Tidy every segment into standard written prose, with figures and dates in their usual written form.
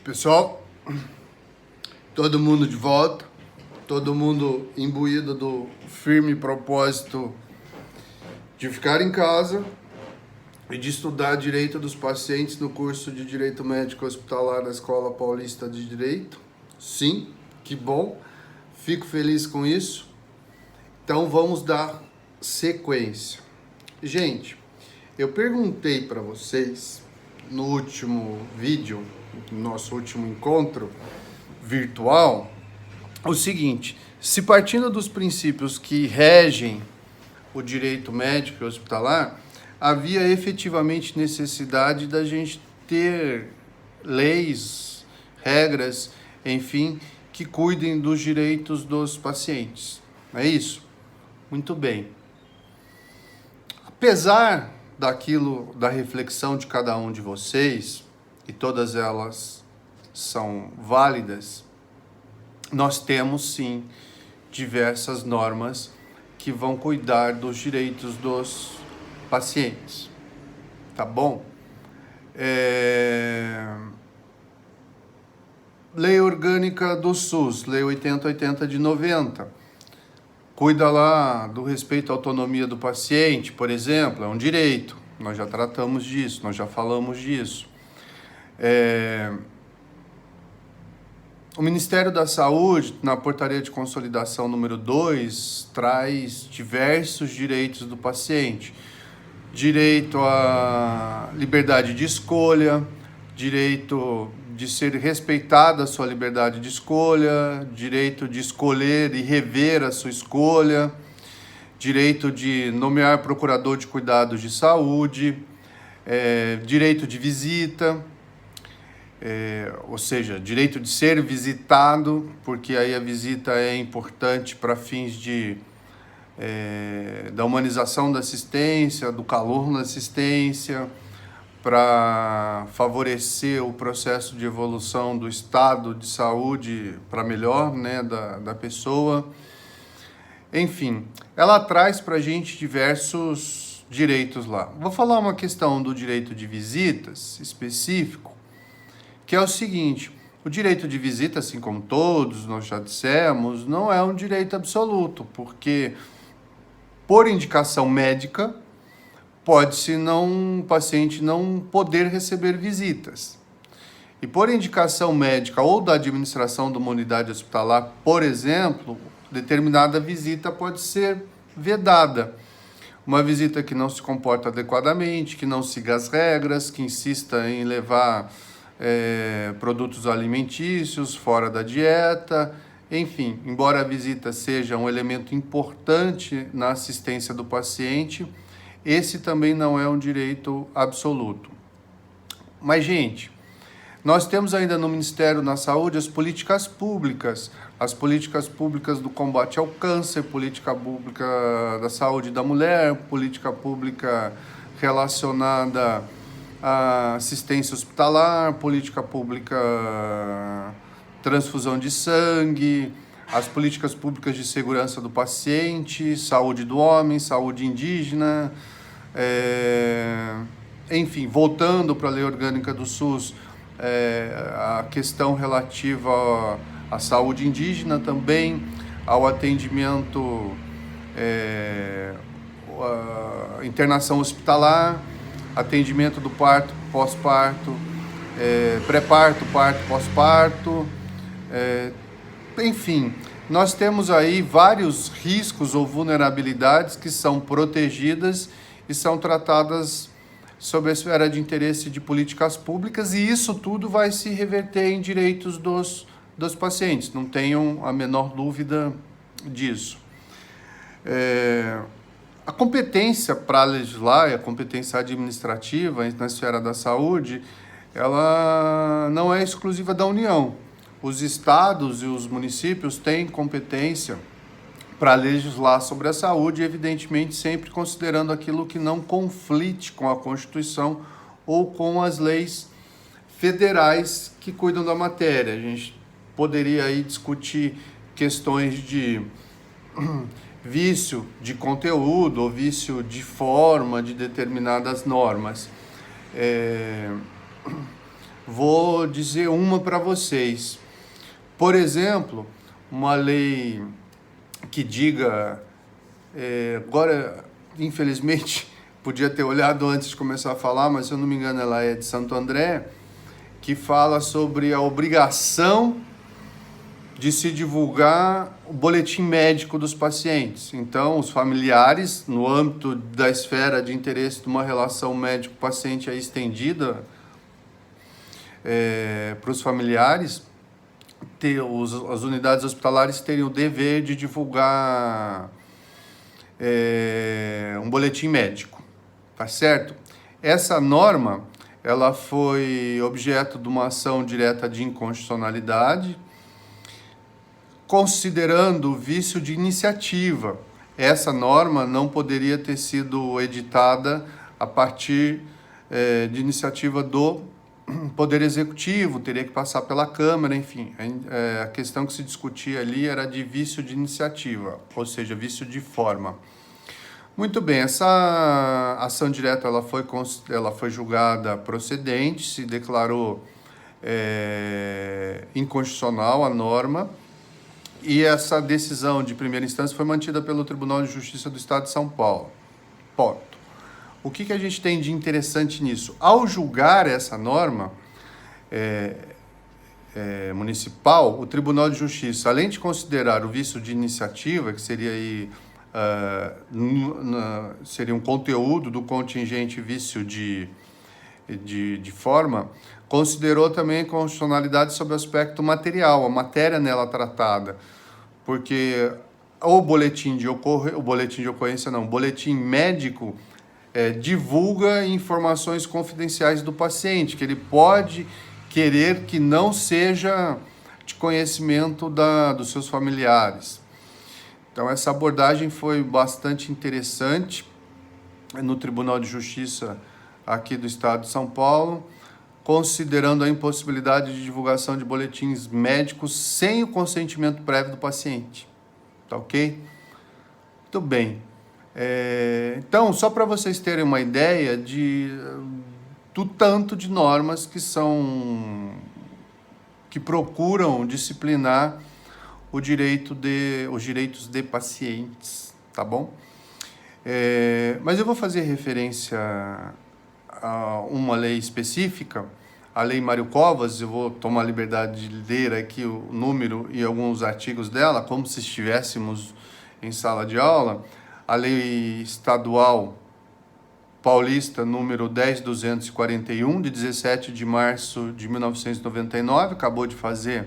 Pessoal, todo mundo de volta, todo mundo imbuído do firme propósito de ficar em casa e de estudar direito dos pacientes no curso de Direito Médico Hospitalar da Escola Paulista de Direito. Sim, que bom, fico feliz com isso. Então vamos dar sequência. Gente, eu perguntei para vocês no último vídeo, no nosso último encontro virtual, o seguinte: se partindo dos princípios que regem o direito médico e hospitalar, havia efetivamente necessidade da gente ter leis, regras, enfim, que cuidem dos direitos dos pacientes. É isso? Muito bem. Apesar da reflexão de cada um de vocês, e todas elas são válidas, nós temos sim diversas normas que vão cuidar dos direitos dos pacientes, tá bom? Lei Orgânica do SUS, Lei 8080 de 90, cuida lá do respeito à autonomia do paciente, por exemplo, é um direito, nós já tratamos disso, nós já falamos disso. O Ministério da Saúde, na portaria de consolidação número 2, traz diversos direitos do paciente. Direito à liberdade de escolha, direito de ser respeitada a sua liberdade de escolha, direito de escolher e rever a sua escolha, direito de nomear procurador de cuidados de saúde, direito de visita, ou seja, direito de ser visitado, porque aí a visita é importante para fins da humanização da assistência, do calor na assistência, para favorecer o processo de evolução do estado de saúde para melhor, né, da pessoa. Enfim, ela traz para a gente diversos direitos lá. Vou falar uma questão do direito de visitas específico, que é o seguinte: o direito de visita, assim como todos nós já dissemos, não é um direito absoluto, porque por indicação médica pode-se o paciente não poder receber visitas. E por indicação médica ou da administração de uma unidade hospitalar, por exemplo, determinada visita pode ser vedada. Uma visita que não se comporta adequadamente, que não siga as regras, que insista em levar produtos alimentícios fora da dieta, enfim, embora a visita seja um elemento importante na assistência do paciente, esse também não é um direito absoluto. Mas, gente, nós temos ainda no Ministério da Saúde as políticas públicas do combate ao câncer, política pública da saúde da mulher, política pública relacionada à assistência hospitalar, política pública transfusão de sangue, as políticas públicas de segurança do paciente, saúde do homem, saúde indígena, enfim, voltando para a Lei Orgânica do SUS, a questão relativa à saúde indígena também, ao atendimento, a internação hospitalar, atendimento do parto, pós-parto, pré-parto, parto, pós-parto, enfim, nós temos aí vários riscos ou vulnerabilidades que são protegidas e são tratadas sob a esfera de interesse de políticas públicas, e isso tudo vai se reverter em direitos dos pacientes, não tenham a menor dúvida disso. A competência para legislar, a competência administrativa na esfera da saúde, ela não é exclusiva da União. Os estados e os municípios têm competência para legislar sobre a saúde, evidentemente sempre considerando aquilo que não conflite com a Constituição ou com as leis federais que cuidam da matéria. A gente poderia aí discutir questões de vício de conteúdo ou vício de forma de determinadas normas. Vou dizer uma para vocês. Por exemplo, uma lei que diga, agora, infelizmente, podia ter olhado antes de começar a falar, mas se eu não me engano ela é de Santo André, que fala sobre a obrigação de se divulgar o boletim médico dos pacientes. Então, os familiares, no âmbito da esfera de interesse de uma relação médico-paciente estendida, para os familiares, as unidades hospitalares teriam o dever de divulgar um boletim médico, tá certo? Essa norma, ela foi objeto de uma ação direta de inconstitucionalidade, considerando o vício de iniciativa. Essa norma não poderia ter sido editada a partir de iniciativa do Poder Executivo, teria que passar pela Câmara, enfim. A questão que se discutia ali era de vício de iniciativa, ou seja, vício de forma. Muito bem, essa ação direta ela foi julgada procedente, se declarou inconstitucional a norma, e essa decisão de primeira instância foi mantida pelo Tribunal de Justiça do Estado de São Paulo. Ponto. O que a gente tem de interessante nisso? Ao julgar essa norma municipal, o Tribunal de Justiça, além de considerar o vício de iniciativa, que seria aí, seria um conteúdo do contingente vício de forma, considerou também a constitucionalidade sobre o aspecto material, a matéria nela tratada, porque o boletim de ocorrência não, o boletim médico divulga informações confidenciais do paciente, que ele pode querer que não seja de conhecimento dos seus familiares. Então, essa abordagem foi bastante interessante no Tribunal de Justiça aqui do Estado de São Paulo, considerando a impossibilidade de divulgação de boletins médicos sem o consentimento prévio do paciente. Tá ok? Muito bem. Então, só para vocês terem uma ideia do tanto de normas que procuram disciplinar os direitos de pacientes, tá bom? Mas eu vou fazer referência a uma lei específica, a Lei Mário Covas. Eu vou tomar a liberdade de ler aqui o número e alguns artigos dela, como se estivéssemos em sala de aula. A Lei Estadual Paulista, número 10.241, de 17 de março de 1999, acabou de fazer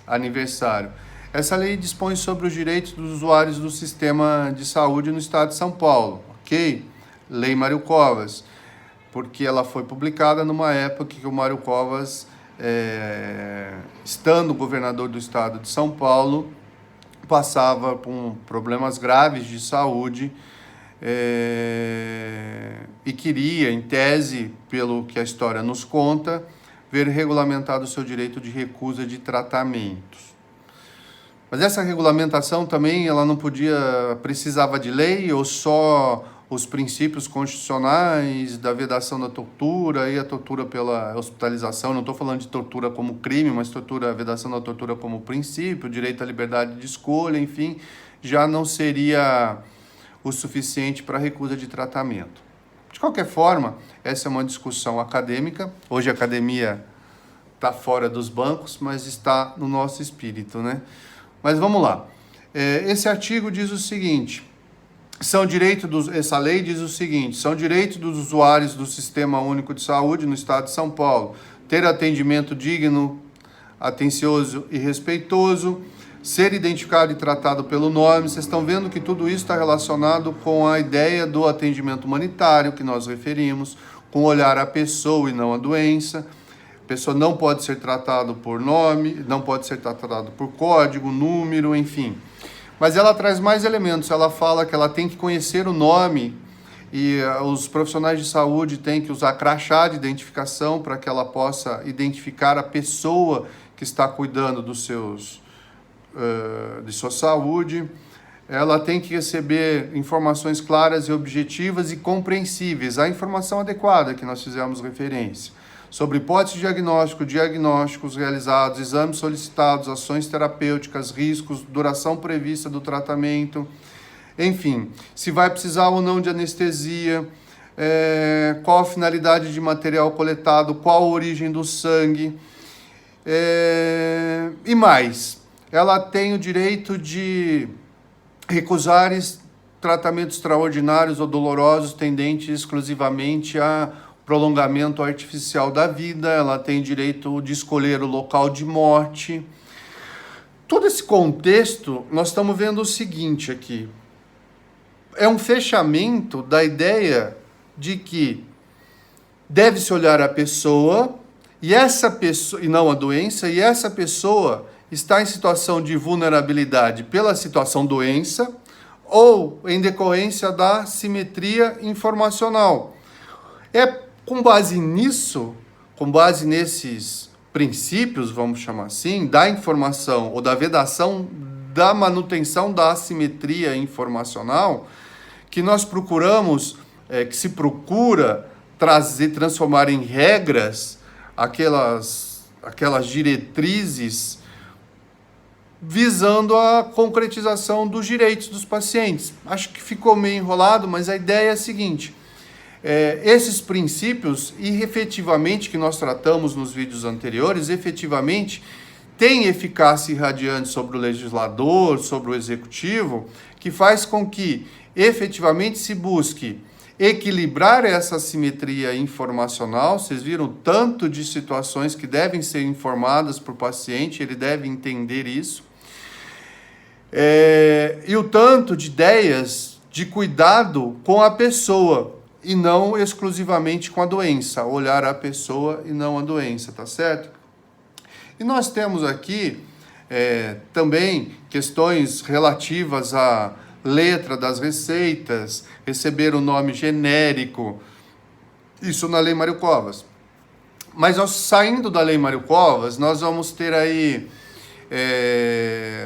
aniversário. Essa lei dispõe sobre os direitos dos usuários do sistema de saúde no estado de São Paulo, ok? Lei Mário Covas, porque ela foi publicada numa época que o Mário Covas, estando governador do estado de São Paulo, passava por problemas graves de saúde e queria, em tese, pelo que a história nos conta, ver regulamentado o seu direito de recusa de tratamentos. Mas essa regulamentação também ela não precisava de lei, ou só os princípios constitucionais da vedação da tortura e a tortura pela hospitalização. Não estou falando de tortura como crime, mas a vedação da tortura como princípio, direito à liberdade de escolha, enfim, já não seria o suficiente para recusa de tratamento. De qualquer forma, essa é uma discussão acadêmica. Hoje a academia está fora dos bancos, mas está no nosso espírito, né? Mas vamos lá. Esse artigo diz o seguinte: essa lei diz o seguinte: são direitos dos usuários do Sistema Único de Saúde no Estado de São Paulo ter atendimento digno, atencioso e respeitoso, ser identificado e tratado pelo nome. Vocês estão vendo que tudo isso está relacionado com a ideia do atendimento humanitário que nós referimos, com olhar à pessoa e não à doença. A pessoa não pode ser tratada por nome, não pode ser tratada por código, número, enfim. Mas ela traz mais elementos. Ela fala que ela tem que conhecer o nome e os profissionais de saúde têm que usar crachá de identificação para que ela possa identificar a pessoa que está cuidando de sua saúde. Ela tem que receber informações claras e objetivas e compreensíveis, a informação adequada que nós fizemos referência, sobre hipótese de diagnóstico, diagnósticos realizados, exames solicitados, ações terapêuticas, riscos, duração prevista do tratamento, enfim, se vai precisar ou não de anestesia, qual a finalidade de material coletado, qual a origem do sangue, e mais. Ela tem o direito de recusar tratamentos extraordinários ou dolorosos tendentes exclusivamente a prolongamento artificial da vida, ela tem direito de escolher o local de morte. Todo esse contexto, nós estamos vendo o seguinte aqui. É um fechamento da ideia de que deve-se olhar a pessoa e não a doença, e essa pessoa está em situação de vulnerabilidade pela situação doença ou em decorrência da simetria informacional. É com base nisso, com base nesses princípios, vamos chamar assim, da informação ou da vedação da manutenção da assimetria informacional, que nós procuramos, que se procura transformar em regras aquelas diretrizes visando a concretização dos direitos dos pacientes. Acho que ficou meio enrolado, mas a ideia é a seguinte: esses princípios, e efetivamente, que nós tratamos nos vídeos anteriores, efetivamente têm eficácia irradiante sobre o legislador, sobre o executivo, que faz com que efetivamente se busque equilibrar essa assimetria informacional. Vocês viram o tanto de situações que devem ser informadas para o paciente, ele deve entender isso. E o tanto de ideias de cuidado com a pessoa e não exclusivamente com a doença, olhar a pessoa e não a doença, tá certo? E nós temos aqui também questões relativas à letra das receitas, receber o nome genérico, isso na Lei Mário Covas. Mas saindo da Lei Mário Covas, nós vamos ter aí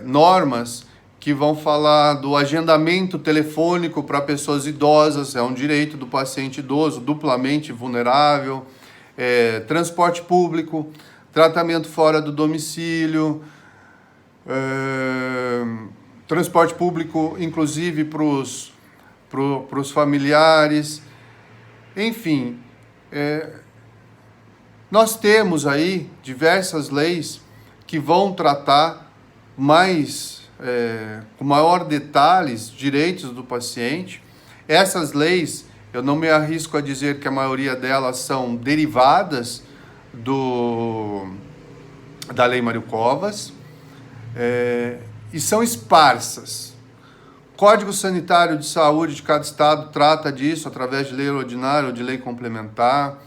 normas que vão falar do agendamento telefônico para pessoas idosas, é um direito do paciente idoso, duplamente vulnerável, transporte público, tratamento fora do domicílio, transporte público, inclusive para os familiares, enfim. Nós temos aí diversas leis que vão tratar com maior detalhes direitos do paciente. Essas leis, eu não me arrisco a dizer que a maioria delas são derivadas da Lei Mário Covas, e são esparsas. Código Sanitário de Saúde de cada estado trata disso através de lei ordinária ou de lei complementar.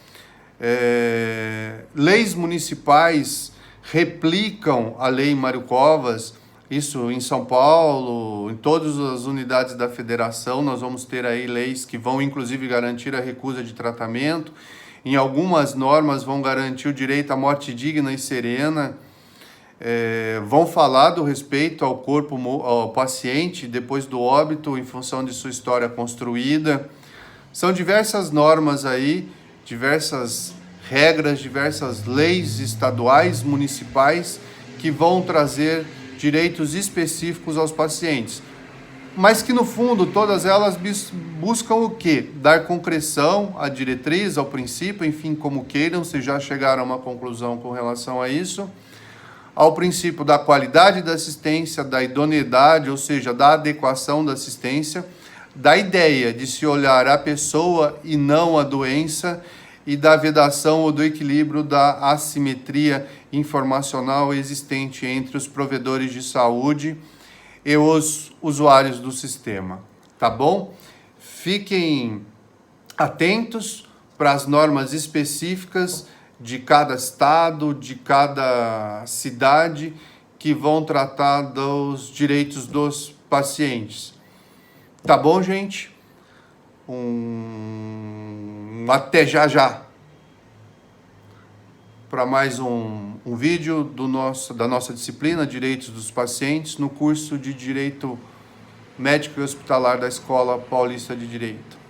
Leis municipais replicam a Lei Mário Covas, isso em São Paulo, em todas as unidades da federação. Nós vamos ter aí leis que vão inclusive garantir a recusa de tratamento. Em algumas normas vão garantir o direito à morte digna e serena. Vão falar do respeito ao paciente depois do óbito em função de sua história construída. São diversas normas aí, diversas regras, diversas leis estaduais, municipais, que vão trazer direitos específicos aos pacientes. Mas que no fundo todas elas buscam o quê? Dar concreção à diretriz, ao princípio, enfim, como queiram, se já chegaram a uma conclusão com relação a isso, ao princípio da qualidade da assistência, da idoneidade, ou seja, da adequação da assistência, da ideia de se olhar a pessoa e não a doença, e da vedação ou do equilíbrio da assimetria informacional existente entre os provedores de saúde e os usuários do sistema. Tá bom? Fiquem atentos para as normas específicas de cada estado, de cada cidade, que vão tratar dos direitos dos pacientes. Tá bom, gente? Até já para mais um vídeo da nossa disciplina Direitos dos Pacientes no curso de Direito Médico e Hospitalar da Escola Paulista de Direito.